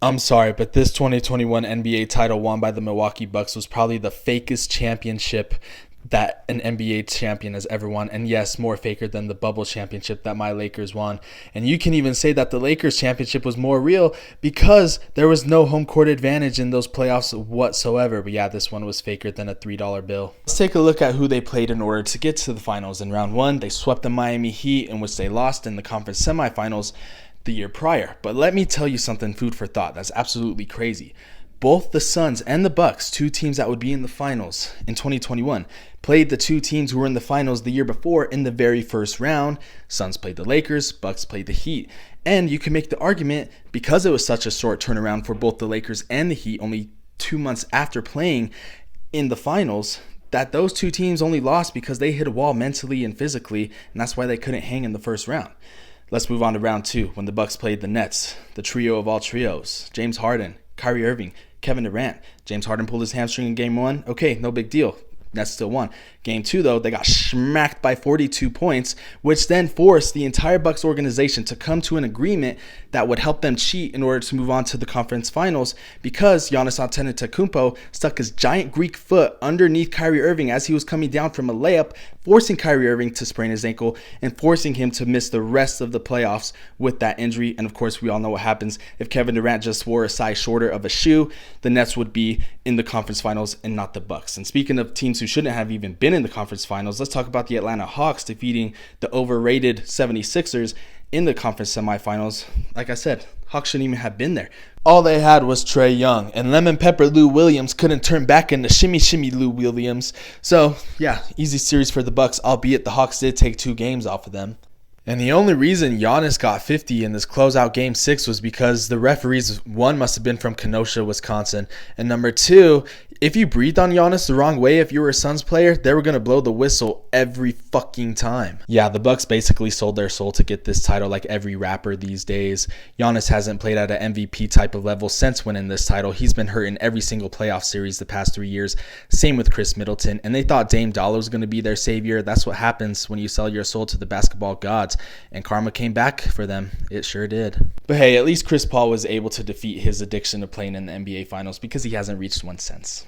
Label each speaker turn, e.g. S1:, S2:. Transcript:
S1: I'm sorry, but this 2021 NBA title won by the Milwaukee Bucks was probably the fakest championship that an NBA champion has ever won. And yes, more faker than the bubble championship that my Lakers won. And you can even say that the Lakers championship was more real because there was no home court advantage in those playoffs whatsoever. But yeah, this one was faker than a $3 bill. Let's take a look at who they played in order to get to the finals. In round one, they swept the Miami Heat, in which they lost in the conference semifinals the year prior. But let me tell you something, food for thought, that's absolutely crazy. Both the Suns and the Bucks, two teams that would be in the finals in 2021, played the two teams who were in the finals the year before in the very first round. Suns played the Lakers, Bucks played the Heat. And you can make the argument, because it was such a short turnaround for both the Lakers and the Heat, only 2 months after playing in the finals, that those two teams only lost because they hit a wall mentally and physically, and that's why they couldn't hang in the first round. Let's move on to round two, when the Bucks played the Nets, the trio of all trios: James Harden, Kyrie Irving, Kevin Durant. James Harden pulled his hamstring in game one. Okay, no big deal. Nets still won. Game two, though, they got smacked by 42 points, which then forced the entire Bucks organization to come to an agreement that would help them cheat in order to move on to the conference finals, because Giannis Antetokounmpo stuck his giant Greek foot underneath Kyrie Irving as he was coming down from a layup, forcing Kyrie Irving to sprain his ankle and forcing him to miss the rest of the playoffs with that injury. And of course, we all know what happens if Kevin Durant just wore a size shorter of a shoe. The Nets would be in the conference finals and not the Bucks. And speaking of teams who shouldn't have even been in the conference finals, let's talk about the Atlanta Hawks defeating the overrated 76ers in the conference semifinals. Like I said, Hawks shouldn't even have been there. All they had was Trae Young, and Lemon Pepper Lou Williams couldn't turn back into Shimmy Shimmy Lou Williams. So yeah, easy series for the Bucks, albeit the Hawks did take 2 games off of them. And the only reason Giannis got 50 in this closeout game 6 was because the referees, one, must have been from Kenosha, Wisconsin. And number 2, if you breathed on Giannis the wrong way, if you were a Suns player, they were going to blow the whistle every fucking time. Yeah, the Bucks basically sold their soul to get this title like every rapper these days. Giannis hasn't played at an MVP type of level since winning this title. He's been hurt in every single playoff series the past 3 years. Same with Chris Middleton. And they thought Dame Dollar was going to be their savior. That's what happens when you sell your soul to the basketball gods. And karma came back for them. It sure did. But hey, at least Chris Paul was able to defeat his addiction to playing in the NBA Finals because he hasn't reached one since.